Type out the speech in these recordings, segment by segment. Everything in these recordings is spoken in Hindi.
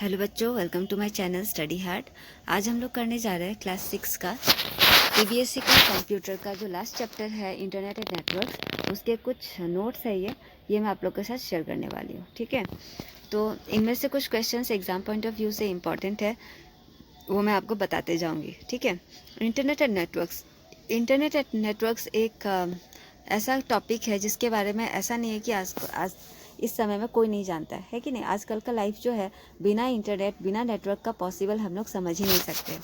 हेलो बच्चों, welcome to my channel study heart. आज हम लोग करने जा रहे हैं क्लास 6 का सीबीएसई का कंप्यूटर का जो लास्ट चैप्टर है इंटरनेट एंड नेटवर्क, उसके कुछ नोट्स है ये मैं आप लोग के साथ शेयर करने वाली हूँ। ठीक है, तो इनमें से कुछ questions exam point of view से इम्पॉर्टेंट है, वो मैं आपको बताते जाऊँगी। ठीक है, इंटरनेट एंड नेटवर्क्स एक ऐसा टॉपिक है जिसके बारे में ऐसा नहीं है कि आज इस समय में कोई नहीं जानता है कि नहीं। आजकल का लाइफ जो है बिना इंटरनेट बिना नेटवर्क का पॉसिबल हम लोग समझ ही नहीं सकते।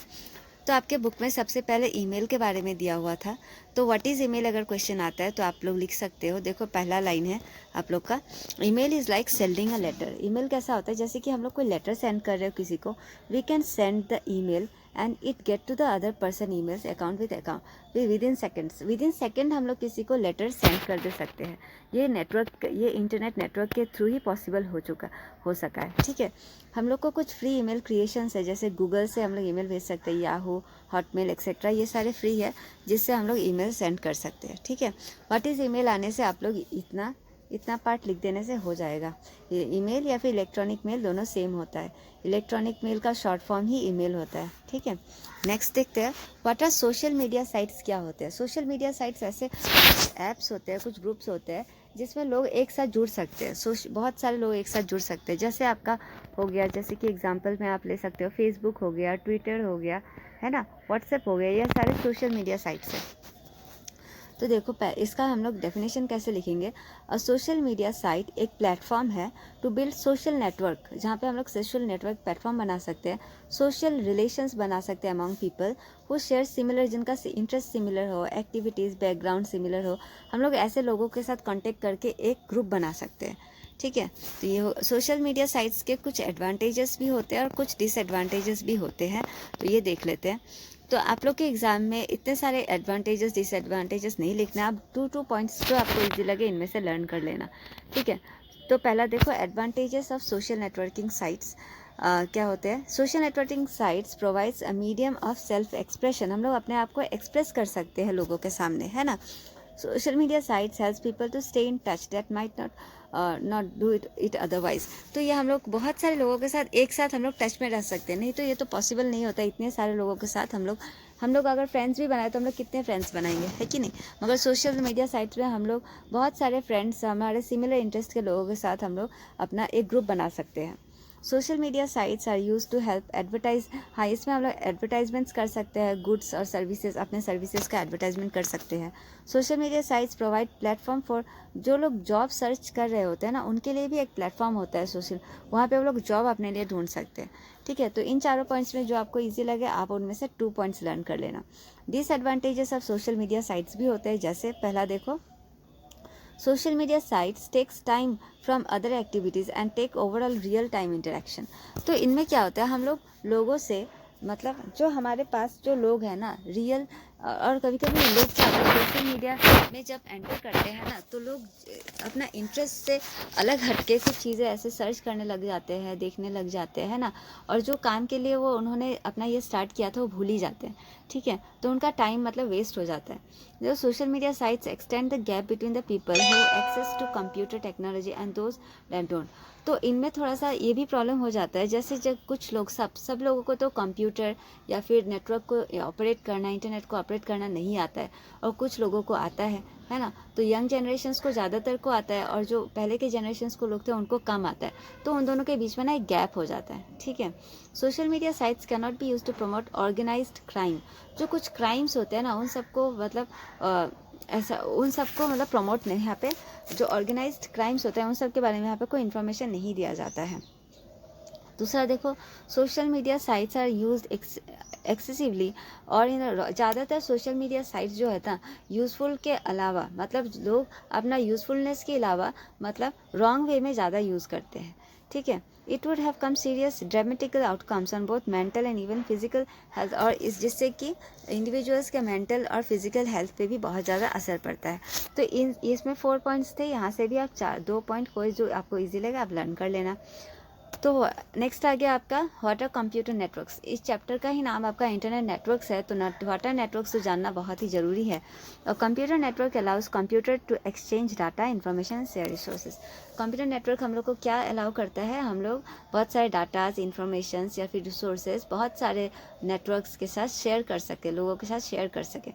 तो आपके बुक में सबसे पहले ईमेल के बारे में दिया हुआ था, तो व्हाट इज़ ईमेल अगर क्वेश्चन आता है तो आप लोग लिख सकते हो। देखो पहला लाइन है आप लोग का, email is like sending a letter. Email कैसा होता है, जैसे कि हम लोग कोई लेटर सेंड कर रहे हो किसी को, we can send the email and it get to the other person emails account within second हम लोग किसी को लेटर सेंड कर दे सकते हैं। ये इंटरनेट नेटवर्क के थ्रू ही पॉसिबल हो सका है। ठीक है, हम लोग को कुछ फ्री ईमेल क्रिएशंस है, जैसे गूगल से हम लोग ईमेल भेज सकते हैं, याहू, हॉटमेल एक्सेट्रा, ये सारे फ्री है जिससे हम लोग ईमेल सेंड कर सकते हैं। ठीक है, व्हाट इज़ ईमेल आने से आप लोग इतना पार्ट लिख देने से हो जाएगा। ये ईमेल या फिर इलेक्ट्रॉनिक मेल दोनों सेम होता है। इलेक्ट्रॉनिक मेल का शॉर्ट फॉर्म ही ईमेल होता है। ठीक है, नेक्स्ट देखते हैं what are social media sites. क्या होते हैं सोशल मीडिया साइट्स? ऐसे ऐप्स होते हैं, कुछ ग्रुप्स होते हैं जिसमें लोग एक साथ जुड़ सकते हैं। बहुत सारे लोग एक साथ जुड़ सकते हैं। जैसे आपका हो गया, जैसे कि एग्जांपल में आप ले सकते हो, फेसबुक हो गया, ट्विटर हो गया, है ना, व्हाट्सएप हो गया, ये सारे सोशल मीडिया साइट्स हैं। तो देखो इसका हम लोग डेफिनेशन कैसे लिखेंगे। अ सोशल मीडिया साइट एक प्लेटफॉर्म है टू बिल्ड सोशल नेटवर्क, जहाँ पे हम लोग सोशल नेटवर्क प्लेटफॉर्म बना सकते हैं, सोशल रिलेशंस बना सकते हैं among people who share similar, जिनका इंटरेस्ट सिमिलर हो, एक्टिविटीज़ बैकग्राउंड सिमिलर हो। हम लोग ऐसे लोगों के साथ कॉन्टेक्ट करके एक ग्रुप बना सकते हैं। ठीक है, तो ये सोशल मीडिया साइट्स के कुछ एडवांटेजेस भी होते हैं और कुछ डिसएडवांटेजेस भी होते हैं, तो ये देख लेते हैं। तो आप लोग के एग्ज़ाम में इतने सारे एडवांटेजेस डिसएडवांटेजेस नहीं लिखना, आप टू पॉइंट्स जो आपको इजी लगे इनमें से लर्न कर लेना। ठीक है, तो पहला देखो advantages of social networking sites क्या होते हैं। Social networking sites provides a medium of self expression, हम लोग अपने आप को एक्सप्रेस कर सकते हैं लोगों के सामने, है ना। Social media sites helps people to stay in touch that might not do it otherwise. तो ये हम लोग बहुत सारे लोगों के साथ एक साथ हम लोग टच में रह सकते हैं, नहीं तो ये तो पॉसिबल नहीं होता इतने सारे लोगों के साथ हम लोग अगर फ्रेंड्स भी बनाए तो हम लोग कितने फ्रेंड्स बनाएंगे, है कि नहीं। मगर सोशल मीडिया साइट्स में हम लोग बहुत सारे फ्रेंड्स, हमारे सिमिलर इंटरेस्ट के लोगों के साथ हम लोग अपना एक ग्रुप बना सकते हैं। Social media sites are use to help advertise, हाँ इसमें हम लोग एडवर्टाइजमेंट्स कर सकते हैं, गुड्स और सर्विसेज, अपने सर्विसेज का एडवर्टाइजमेंट कर सकते हैं। Social media sites provide platform for, जो लोग जॉब सर्च कर रहे होते हैं ना, उनके लिए भी एक प्लेटफॉर्म होता है सोशल, वहाँ पे वो लोग जॉब अपने लिए ढूंढ सकते हैं। ठीक है, तो इन चारों पॉइंट्स में जो आपको ईजी लगे आप उनमें से 2 पॉइंट्स लर्न कर लेना। Disadvantages of social media sites भी होते हैं, जैसे पहला देखो, social media sites takes time from other activities and take overall real time interaction। तो इनमें क्या होता है, हम लोग लोगों से, मतलब जो हमारे पास जो लोग हैं ना रियल, और कभी कभी लोग क्या होता है सोशल मीडिया में जब एंटर करते हैं ना, तो लोग अपना इंटरेस्ट से अलग हटके कुछ चीज़ें ऐसे सर्च करने लग जाते हैं, देखने लग जाते हैं ना, और जो काम के लिए वो उन्होंने अपना ये स्टार्ट किया था वो भूल ही जाते हैं। ठीक है, तो उनका टाइम मतलब वेस्ट हो जाता है। जो social media sites extend the gap between the people who access to computer technology and those that don't. तो इनमें थोड़ा सा ये भी प्रॉब्लम हो जाता है, जैसे जब कुछ लोग, सब लोगों को तो कंप्यूटर या फिर नेटवर्क को ऑपरेट करना, इंटरनेट को ऑपरेट करना नहीं आता है, और कुछ लोगों को आता है ना। तो यंग जनरेशन्स को ज़्यादातर को आता है, और जो पहले के जनरेशन्स को लोग थे उनको कम आता है, तो उन दोनों के बीच में ना एक गैप हो जाता है। ठीक है, social media sites can not be use to promote organised crime. जो कुछ क्राइम्स होते हैं ना उन सबको मतलब उन सबको मतलब प्रमोट नहीं, यहाँ पे जो ऑर्गेनाइज्ड क्राइम्स होते हैं उन सब के बारे में यहाँ पे कोई इन्फॉर्मेशन नहीं दिया जाता है। दूसरा देखो, social media sites are use excessively, और ज़्यादातर सोशल मीडिया साइट्स जो है ना यूज़फुल के अलावा, मतलब लोग अपना यूज़फुलनेस के अलावा मतलब रॉन्ग वे में ज़्यादा यूज़ करते हैं। ठीक है, it would have come serious dramatical outcomes on both mental and even physical health, और जिससे कि इंडिविजुअल्स के मेंटल और फिजिकल हेल्थ पे भी बहुत ज़्यादा असर पड़ता है। तो इसमें 4 पॉइंट्स थे, यहाँ से भी आप 2 पॉइंट कोई जो आपको ईजी लगे आप लर्न कर लेना। तो नेक्स्ट आ गया आपका व्हाट आर कंप्यूटर नेटवर्क्स। इस चैप्टर का ही नाम आपका इंटरनेट नेटवर्क्स है, तो व्हाट आर नेटवर्क्स तो जानना बहुत ही ज़रूरी है। और computer network allows computer to exchange data, information and share resources. Computer network हम लोग को क्या अलाउ करता है, हम लोग बहुत सारे डाटाज, इंफॉर्मेशंस या फिर रिसोर्सेज बहुत सारे नेटवर्क्स के साथ शेयर कर सके, लोगों के साथ शेयर कर सके।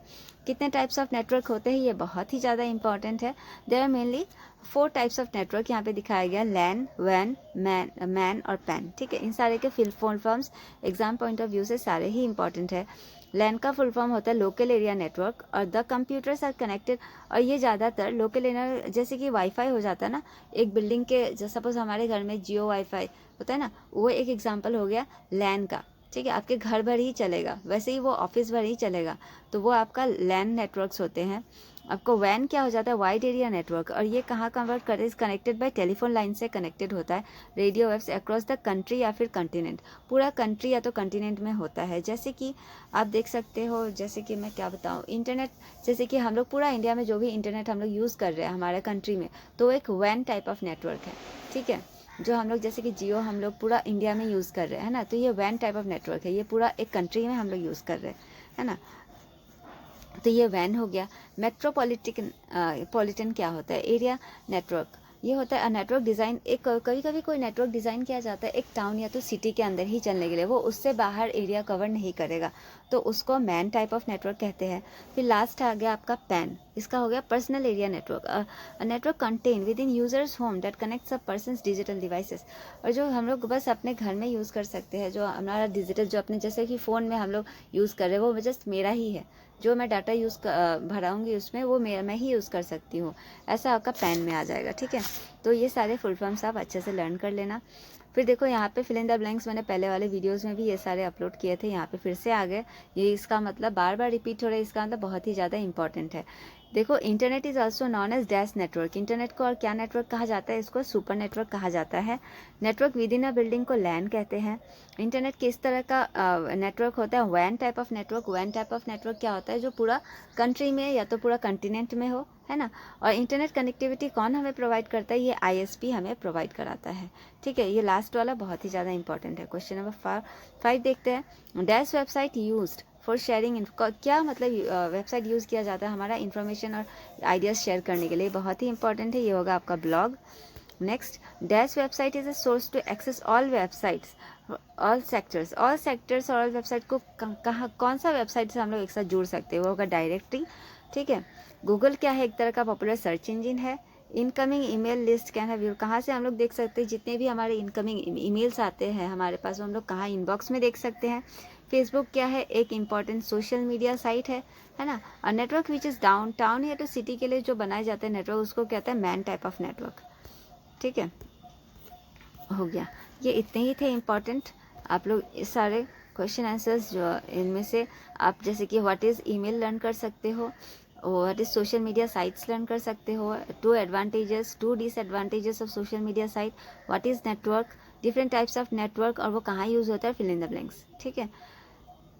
कितने टाइप्स ऑफ नेटवर्क होते हैं ये बहुत ही ज़्यादा इंपॉर्टेंट है। There are mainly 4 types of network यहाँ पे दिखाया गया, लैन, वैन, मैन और पैन। ठीक है, इन सारे के full forms exam point of view से सारे ही इंपॉर्टेंट है। लैन का फुल फॉर्म होता है लोकल एरिया नेटवर्क और द कंप्यूटर्स आर कनेक्टेड, और ये ज़्यादातर लोकल एरिया, जैसे कि वाईफाई हो जाता है ना एक बिल्डिंग के, जैसे सपोज हमारे घर में जियो वाईफाई होता है ना, वो एक एग्जांपल हो गया लैन का। ठीक है, आपके घर भर ही चलेगा, वैसे ही वो ऑफिस भर ही चलेगा, तो वो आपका लैन नेटवर्क्स होते हैं। आपको वैन क्या हो जाता है, वाइड एरिया नेटवर्क, और ये कहाँ कन्वर्ट करे, कनेक्टेड बाय टेलीफोन लाइन से कनेक्टेड होता है, radio waves across the country या फिर कंटिनेंट, पूरा कंट्री या तो कंटिनेंट में होता है। जैसे कि आप देख सकते हो, जैसे कि मैं क्या बताऊँ, इंटरनेट, जैसे कि हम लोग पूरा इंडिया में जो भी इंटरनेट हम लोग यूज़ कर रहे हैं हमारे कंट्री में, तो एक वैन टाइप ऑफ नेटवर्क है। ठीक है, जो हम लोग जैसे कि जियो हम लोग पूरा इंडिया में यूज़ कर रहे हैं ना, तो ये वैन टाइप ऑफ नेटवर्क है, ये पूरा एक कंट्री में हम लोग यूज़ कर रहे हैं, है ना, तो ये वैन हो गया। पॉलिटन क्या होता है, एरिया नेटवर्क, ये होता है नेटवर्क डिज़ाइन, एक कभी कभी कोई नेटवर्क डिज़ाइन किया जाता है एक टाउन या तो सिटी के अंदर ही चलने के लिए, वो उससे बाहर एरिया कवर नहीं करेगा, तो उसको मैन टाइप ऑफ नेटवर्क कहते हैं। फिर लास्ट आ गया आपका पैन, इसका हो गया personal area network, network contain with in users home that connects a persons digital devices, और जो हम लोग बस अपने घर में यूज़ कर सकते हैं, जो हमारा डिजिटल, जो अपने जैसे कि फ़ोन में हम लोग यूज़ कर रहे हैं, वो जस्ट मेरा ही है, जो मैं डाटा भराऊंगी उसमें वो मैं ही यूज़ कर सकती हूँ, ऐसा आपका पैन में आ जाएगा। ठीक है, तो ये सारे फुल फॉर्म्स आप अच्छे से लर्न कर लेना। फिर देखो यहाँ पे फिल इन द ब्लैंक्स, मैंने पहले वाले वीडियोस में भी ये सारे अपलोड किए थे, यहाँ पे फिर से आ गए, ये इसका मतलब बार बार रिपीट हो रहा है, इसका मतलब बहुत ही ज़्यादा इंपॉर्टेंट है। देखो, internet is also known as dash network, internet को और क्या नेटवर्क कहा जाता है, इसको सुपर नेटवर्क कहा जाता है। Network with in a building को लैन कहते हैं। इंटरनेट किस तरह का नेटवर्क होता है, वैन टाइप ऑफ नेटवर्क। वैन टाइप ऑफ नेटवर्क क्या होता है, जो पूरा कंट्री में या तो पूरा कंटिनेंट में हो, है ना। और इंटरनेट कनेक्टिविटी कौन हमें प्रोवाइड करता है, ये ISP हमें प्रोवाइड कराता है। ठीक है, ये लास्ट वाला बहुत ही ज़्यादा इंपॉर्टेंट है। क्वेश्चन नंबर 5 देखते हैं, dash website used for sharing, क्या मतलब वेबसाइट यूज़ किया जाता है हमारा इन्फॉर्मेशन और आइडियाज़ शेयर करने के लिए, बहुत ही इंपॉर्टेंट है, ये होगा आपका blog. Next, dash website is a source to access all websites, all sectors, all sectors और ऑल वेबसाइट को कहाँ, कौन सा वेबसाइट से हम लोग एक साथ जुड़ सकते हैं, वो होगा डायरेक्टरी। ठीक है, गूगल क्या है, एक तरह का पॉपुलर सर्च इंजिन है। Incoming email list can have view, कहाँ से हम लोग देख सकते हैं जितने भी हमारे इनकमिंग ईमेल्स आते हैं हमारे पास, वो हम लोग कहाँ, इनबॉक्स में देख सकते हैं। फेसबुक क्या है, एक इम्पॉर्टेंट सोशल मीडिया साइट है ना। और network which is down town या तो सिटी के लिए जो बनाए जाते हैं नेटवर्क, उसको कहते हैं मैन टाइप ऑफ नेटवर्क। ठीक है, हो गया, ये इतने ही थे इम्पॉर्टेंट। आप लोग इस सारे क्वेश्चन आंसर्स जो इनमें से आप जैसे कि व्हाट इज़ ईमेल लर्न कर सकते हो, what is social media sites learn कर सकते हो, 2 advantages 2 disadvantages of social media site, what is network, different types of network और वो कहाँ यूज़ होता है, फिल इन द ब्लैंक्स। ठीक है,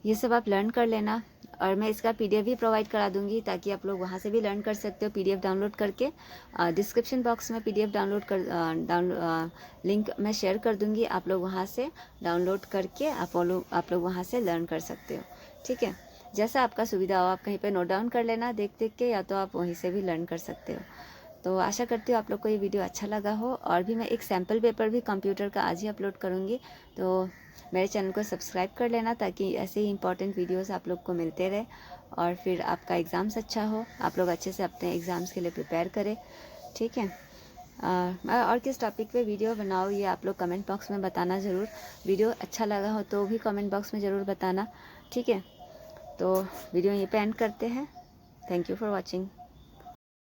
ये सब आप लर्न कर लेना, और मैं इसका PDF भी प्रोवाइड करा दूंगी ताकि आप लोग वहाँ से भी लर्न कर सकते हो PDF डाउनलोड करके। डिस्क्रिप्शन बॉक्स में PDF लिंक मैं शेयर कर दूंगी, आप लोग वहाँ से डाउनलोड करके आप लोग वहाँ से लर्न कर सकते हो। ठीक है, जैसा आपका सुविधा हो, आप कहीं पे नोट डाउन कर लेना देख के, या तो आप वहीं से भी लर्न कर सकते हो। तो आशा करती हूँ आप लोग को ये वीडियो अच्छा लगा हो, और भी मैं एक सैम्पल पेपर भी कंप्यूटर का आज ही अपलोड करूँगी, तो मेरे चैनल को सब्सक्राइब कर लेना ताकि ऐसे ही इंपॉर्टेंट वीडियोस आप लोग को मिलते रहे, और फिर आपका एग्ज़ाम्स अच्छा हो, आप लोग अच्छे से अपने एग्ज़ाम्स के लिए प्रिपेयर करें। ठीक है, और किस टॉपिक पे वीडियो बनाओ ये आप लोग कमेंट बॉक्स में बताना ज़रूर। वीडियो अच्छा लगा हो तो भी कमेंट बॉक्स में ज़रूर बताना। ठीक है, तो वीडियो यहीं पे एंड करते हैं। Thank you for watching.